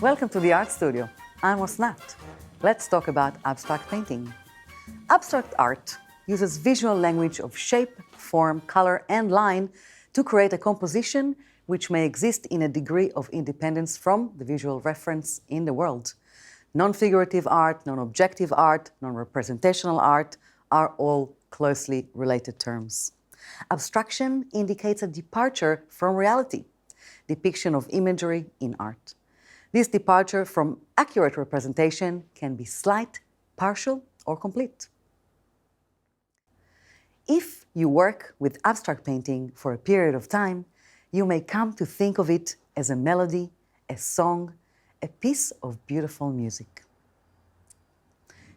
Welcome to the Art Studio. I'm Osnat. Let's talk about abstract painting. Abstract art uses visual language of shape, form, color, and line to create a composition which may exist in a degree of independence from the visual reference in the world. Non-figurative art, non-objective art, non-representational art are all closely related terms. Abstraction indicates a departure from reality, depiction of imagery in art. This departure from accurate representation can be slight, partial, or complete. If you work with abstract painting for a period of time, you may come to think of it as a melody, a song, a piece of beautiful music.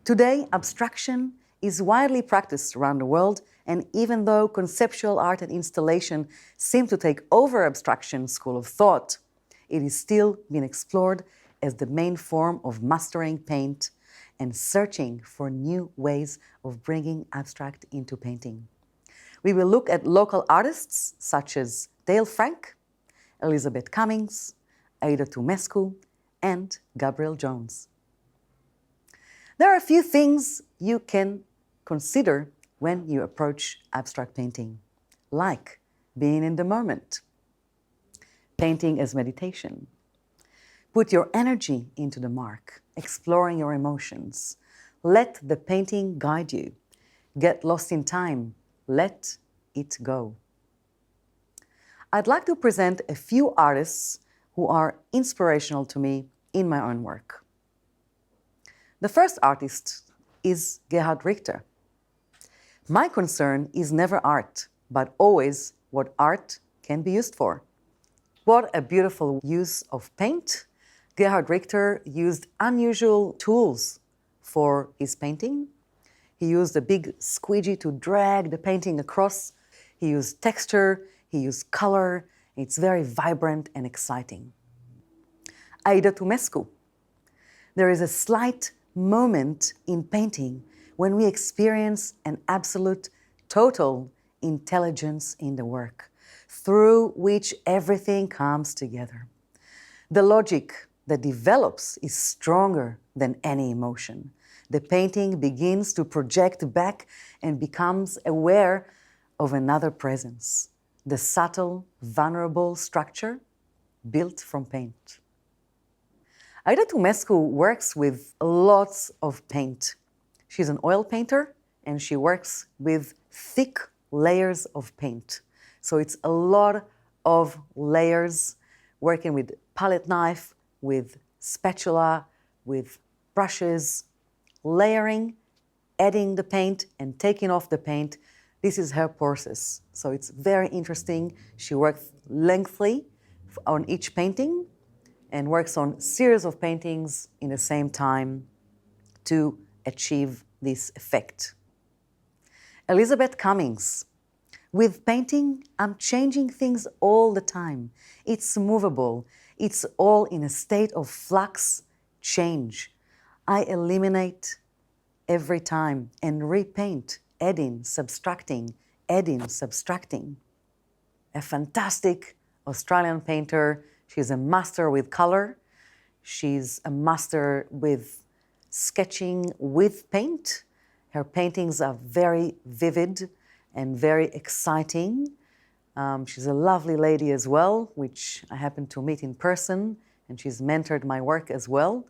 Today, abstraction is widely practiced around the world, and even though conceptual art and installation seem to take over abstraction school of thought, it is still being explored as the main form of mastering paint and searching for new ways of bringing abstract into painting. We will look at local artists such as Dale Frank, Elizabeth Cummings, Aida Tumescu, and Gabriel Jones. There are a few things you can consider when you approach abstract painting, like being in the moment, painting as meditation. Put your energy into the mark, exploring your emotions. Let the painting guide you. Get lost in time. Let it go. I'd like to present a few artists who are inspirational to me in my own work. The first artist is Gerhard Richter. My concern is never art, but always what art can be used for. What a beautiful use of paint. Gerhard Richter used unusual tools for his painting. He used a big squeegee to drag the painting across. He used texture, he used color. It's very vibrant and exciting. Aida Tumescu. There is a slight moment in painting when we experience an absolute, total intelligence in the work, through which everything comes together. The logic that develops is stronger than any emotion. The painting begins to project back and becomes aware of another presence, the subtle, vulnerable structure built from paint. Aida Tumescu works with lots of paint. She's an oil painter and she works with thick layers of paint. So it's a lot of layers, working with palette knife, with spatula, with brushes, layering, adding the paint and taking off the paint. This is her process. So it's very interesting. She works lengthily on each painting and works on a series of paintings in the same time to achieve this effect. Elizabeth Cummings. With painting, I'm changing things all the time. It's movable. It's all in a state of flux, change. I eliminate every time and repaint, adding, subtracting, adding, subtracting. A fantastic Australian painter. She's a master with color. She's a master with sketching with paint. Her paintings are very vivid and very exciting. She's a lovely lady as well, which I happen to meet in person, and she's mentored my work as well,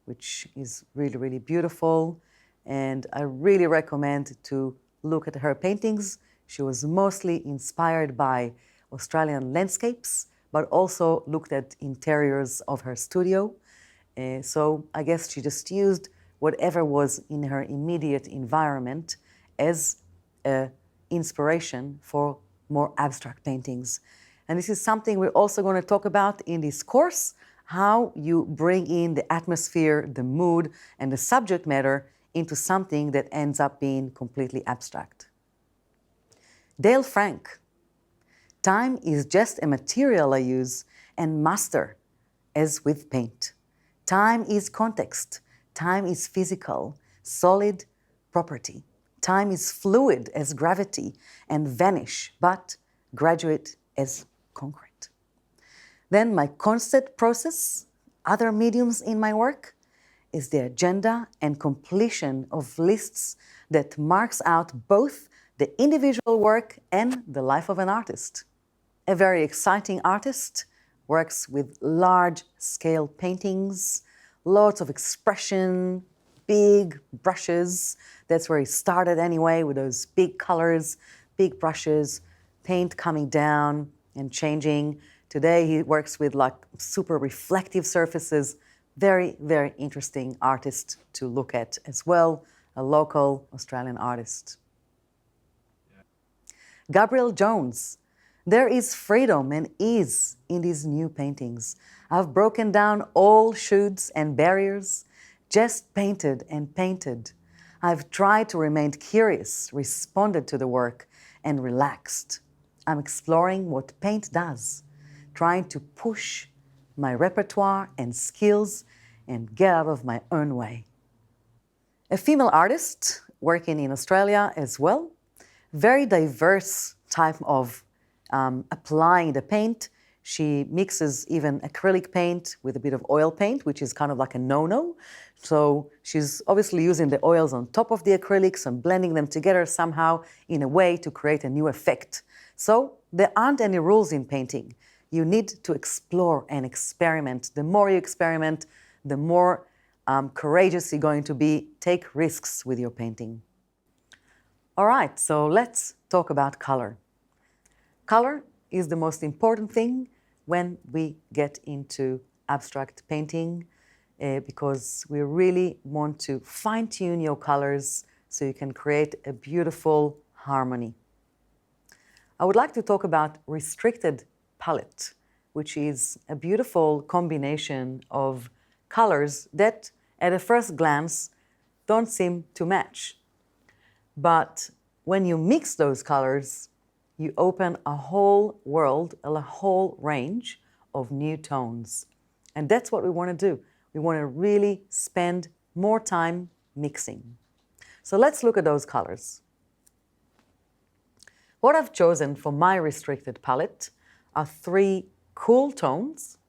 which is really, really beautiful. And I really recommend to look at her paintings. She was mostly inspired by Australian landscapes, but also looked at interiors of her studio. So I guess she just used whatever was in her immediate environment as an inspiration for more abstract paintings. And this is something we're also going to talk about in this course, how you bring in the atmosphere, the mood, and the subject matter into something that ends up being completely abstract. Dale Frank. Time is just a material I use and master, as with paint. Time is context. Time is physical, solid property. Time is fluid as gravity and vanish, but graduate as concrete. Then my constant process other mediums in my work is the agenda and completion of lists that marks out both the individual work and the life of an artist. A very exciting artist works with large-scale paintings, lots of expression, big brushes. That's where he started anyway, with those big colors, big brushes, paint coming down and changing. Today he works with like super reflective surfaces. Very, very interesting artist to look at as well, a local Australian artist. Gabrielle Jones. There is freedom and ease in these new paintings. I've broken down all shoulds and barriers, just painted and painted. I've tried to remain curious, responded to the work, and relaxed. I'm exploring what paint does, trying to push my repertoire and skills and get out of my own way. A female artist working in Australia as well, very diverse type of applying the paint. She mixes even acrylic paint with a bit of oil paint, which is kind of like a no-no. So she's obviously using the oils on top of the acrylics and blending them together somehow in a way to create a new effect. So there aren't any rules in painting. You need to explore and experiment. The more you experiment, the more courageous you're going to be. Take risks with your painting. All right, so let's talk about color. Color is the most important thing when we get into abstract painting because we really want to fine-tune your colors so you can create a beautiful harmony. I would like to talk about restricted palette, which is a beautiful combination of colors that at a first glance don't seem to match. But when you mix those colors, you open a whole world, a whole range of new tones. And that's what we want to do. We want to really spend more time mixing. So let's look at those colors. What I've chosen for my restricted palette are 3 cool tones.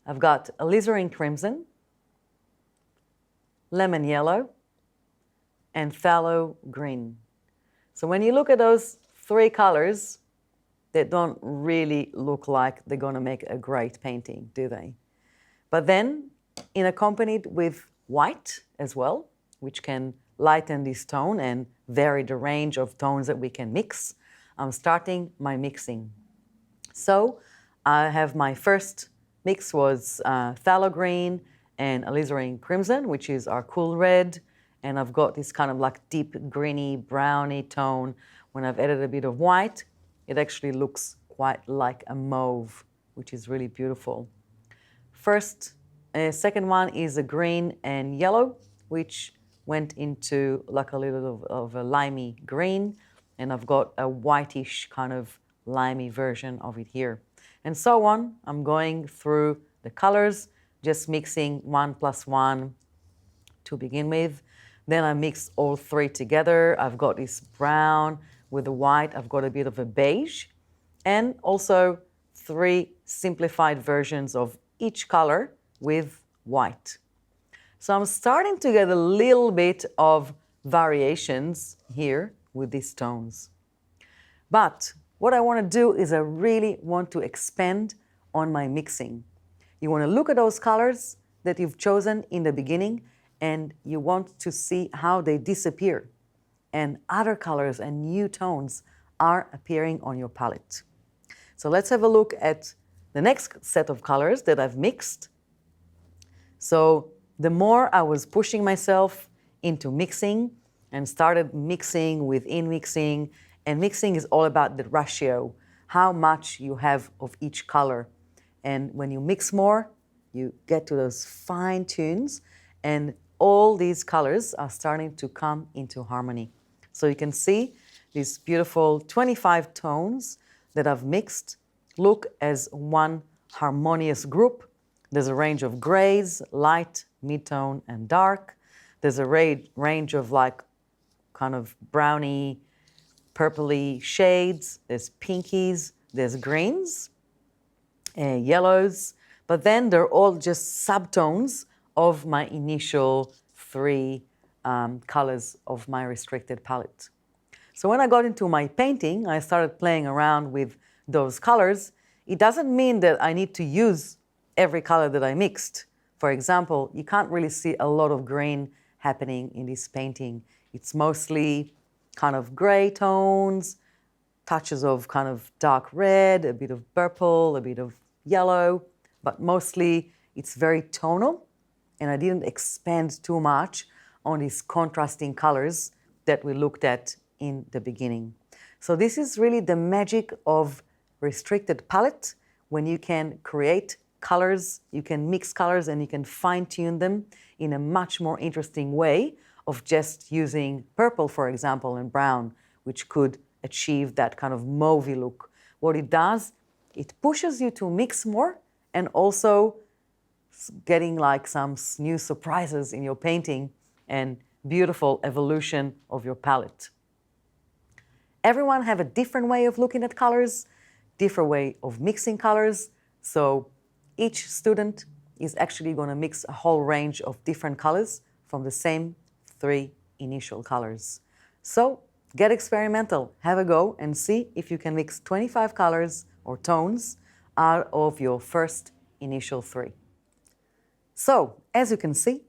I've got alizarin crimson, lemon yellow, and phthalo green. So when you look at those 3 colors, they don't really look like they're going to make a great painting, do they? But then, in accompanied with white as well, which can lighten this tone and vary the range of tones that we can mix, I'm starting my mixing. So I have my first mix was phthalo green and alizarin crimson, which is our cool red, and I've got this kind of like deep greeny browny tone. When I've added a bit of white, it actually looks quite like a mauve, which is really beautiful. Second one is a green and yellow, which went into like a little of a limey green, and I've got a whitish kind of limey version of it here. And so on, I'm going through the colors, just mixing 1 + 1 to begin with. Then I mix all 3 together. I've got this brown with the white. I've got a bit of a beige, and also 3 simplified versions of each color with white. So I'm starting to get a little bit of variations here with these tones. But what I want to do is I really want to expand on my mixing. You want to look at those colors that you've chosen in the beginning, and you want to see how they disappear. And other colors and new tones are appearing on your palette. So let's have a look at the next set of colors that I've mixed. So the more I was pushing myself into mixing and started mixing within mixing, and mixing is all about the ratio, how much you have of each color. And when you mix more, you get to those fine tunes, and all these colors are starting to come into harmony. So you can see these beautiful 25 tones that I've mixed look as one harmonious group. There's a range of grays, light, mid-tone, and dark. There's a range of like kind of browny, purpley shades. There's pinkies, there's greens, yellows. but then they're all just subtones of my initial three colors of my restricted palette. So when I got into my painting, I started playing around with those colors. It doesn't mean that I need to use every color that I mixed. For example, you can't really see a lot of green happening in this painting. It's mostly kind of gray tones, touches of kind of dark red, a bit of purple, a bit of yellow, but mostly it's very tonal, and I didn't expand too much on these contrasting colors that we looked at in the beginning. So this is really the magic of restricted palette, when you can create colors, you can mix colors, and you can fine-tune them in a much more interesting way of just using purple, for example, and brown, which could achieve that kind of mauvey look. What it does, it pushes you to mix more and also getting like some new surprises in your painting and beautiful evolution of your palette. Everyone have a different way of looking at colors, different way of mixing colors. So each student is actually going to mix a whole range of different colors from the same three initial colors. So get experimental, have a go and see if you can mix 25 colors or tones out of your first initial three. So, as you can see,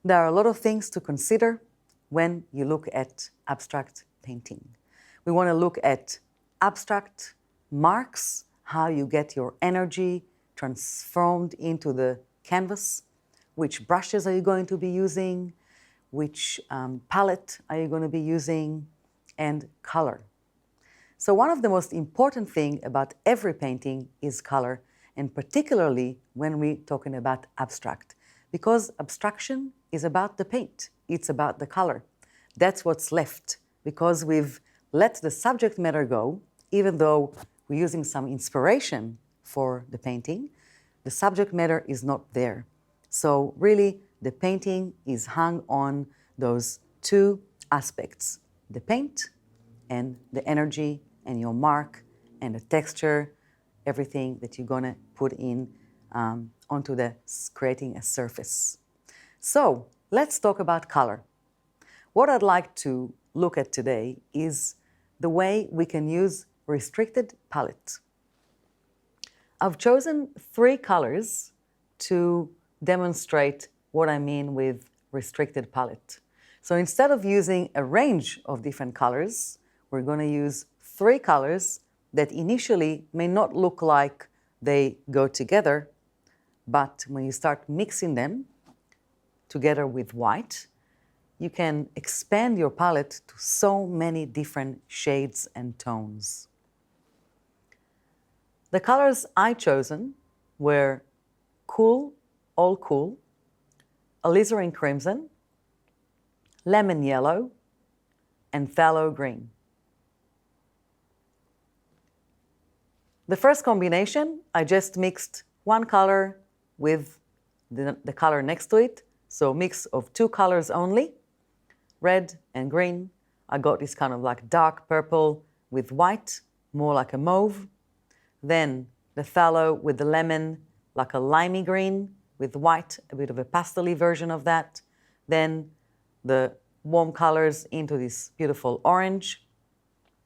there are a lot of things to consider when you look at abstract painting. We want to look at abstract marks, how you get your energy transformed into the canvas, which brushes are you going to be using, which palette are you going to be using, and color. So one of the most important things about every painting is color, and particularly when we're talking about abstract, because abstraction is about the paint, it's about the color. That's what's left, because we've let the subject matter go, even though we're using some inspiration for the painting, the subject matter is not there. So really, the painting is hung on those two aspects, the paint and the energy and your mark and the texture, everything that you're gonna put in onto creating a surface. So let's talk about color. What I'd like to look at today is the way we can use restricted palette. I've chosen three colors to demonstrate what I mean with restricted palette. So instead of using a range of different colors, we're going to use three colors that initially may not look like they go together, but when you start mixing them together with white, you can expand your palette to so many different shades and tones. The colors I chosen were cool, all cool, alizarin crimson, lemon yellow, and phthalo green. The first combination, I just mixed one color with the color next to it, so mix of two colors only, red and green. I got this kind of like dark purple with white, more like a mauve. Then the phthalo with the lemon, like a limey green with white, a bit of a pastel-y version of that. Then the warm colors into this beautiful orange.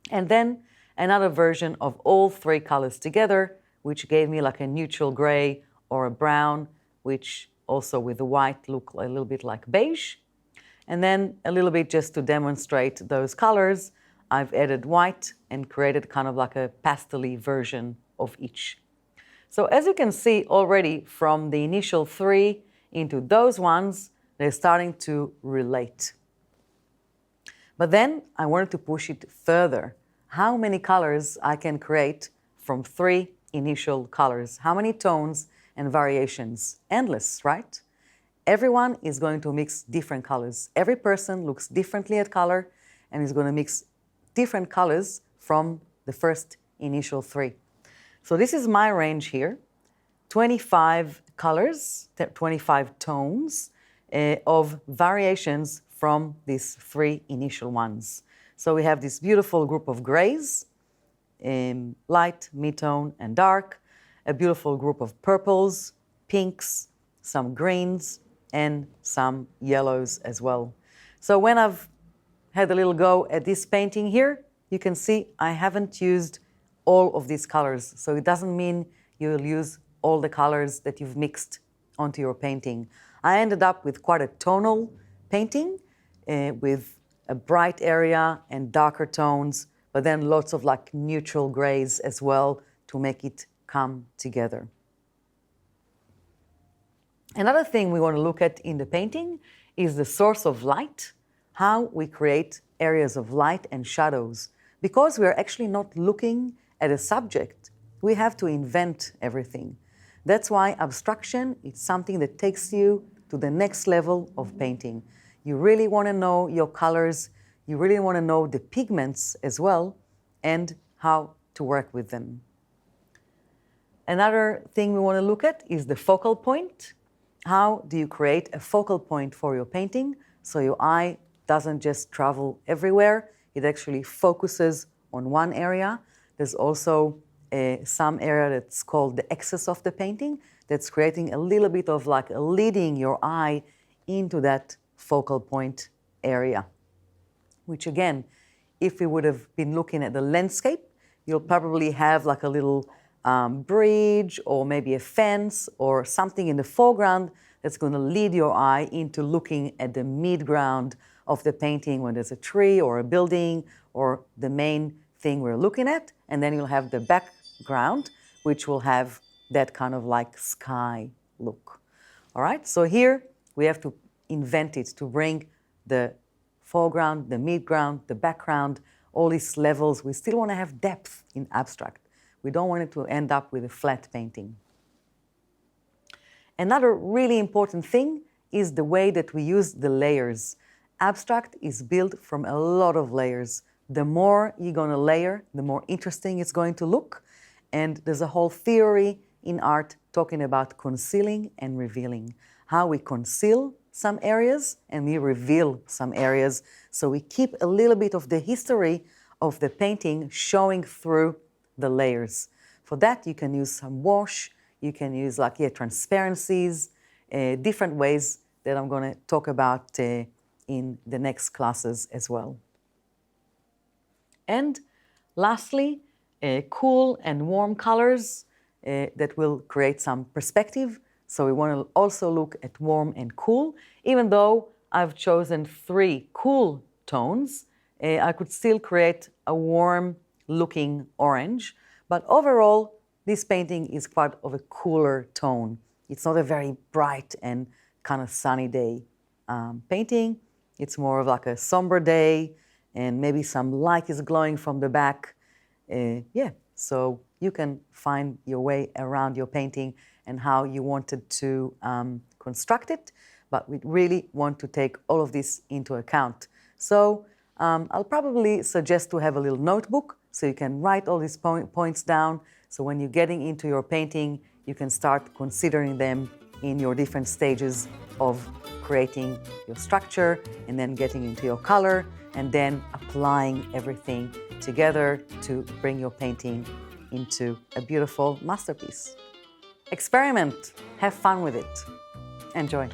And then another version of all three colors together, which gave me like a neutral gray or a brown, which also with the white look a little bit like beige. And then a little bit just to demonstrate those colors, I've added white and created kind of like a pastel-y version of each. So as you can see already from the initial three into those ones, they're starting to relate. But then I wanted to push it further. How many colors I can create from three initial colors? How many tones and variations? Endless, right? Everyone is going to mix different colors. Every person looks differently at color and is going to mix different colors from the first initial three. So this is my range here, 25 colors, 25 tones of variations from these three initial ones. So we have this beautiful group of grays, light, mid-tone, and dark, a beautiful group of purples, pinks, some greens, and some yellows as well. So when I've had a little go at this painting here, you can see I haven't used all of these colors. So it doesn't mean you'll use all the colors that you've mixed onto your painting. I ended up with quite a tonal painting with a bright area and darker tones, but then lots of like neutral grays as well to make it come together. Another thing we want to look at in the painting is the source of light, how we create areas of light and shadows. Because we are actually not looking at a subject, we have to invent everything. That's why abstraction is something that takes you to the next level of painting. You really want to know your colors, you really want to know the pigments as well, and how to work with them. Another thing we want to look at is the focal point. How do you create a focal point for your painting so your eye doesn't just travel everywhere, it actually focuses on one area. There's also some area that's called the axis of the painting that's creating a little bit of like leading your eye into that focal point area, which again, if we would have been looking at the landscape, you'll probably have like a little bridge or maybe a fence or something in the foreground that's going to lead your eye into looking at the midground of the painting when there's a tree or a building or the main thing we're looking at. And then you'll have the background, which will have that kind of like sky look. All right, so here we have to invent it to bring the foreground, the midground, the background, all these levels. We still want to have depth in abstract. We don't want it to end up with a flat painting. Another really important thing is the way that we use the layers. Abstract is built from a lot of layers. The more you're going to layer, the more interesting it's going to look. And there's a whole theory in art talking about concealing and revealing. How we conceal some areas and we reveal some areas. So we keep a little bit of the history of the painting showing through the layers. For that, you can use some wash, you can use like transparencies, different ways that I'm going to talk about in the next classes as well. And lastly, cool and warm colors that will create some perspective. So we want to also look at warm and cool. Even though I've chosen 3 cool tones, I could still create a warm looking orange. But overall, this painting is quite of a cooler tone. It's not a very bright and kind of sunny day painting. It's more of like a somber day and maybe some light is glowing from the back. So you can find your way around your painting and how you wanted to construct it, but we really want to take all of this into account. So I'll probably suggest to have a little notebook so you can write all these points down. So when you're getting into your painting, you can start considering them in your different stages of creating your structure and then getting into your color and then applying everything together to bring your painting into a beautiful masterpiece. Experiment, have fun with it. Enjoy.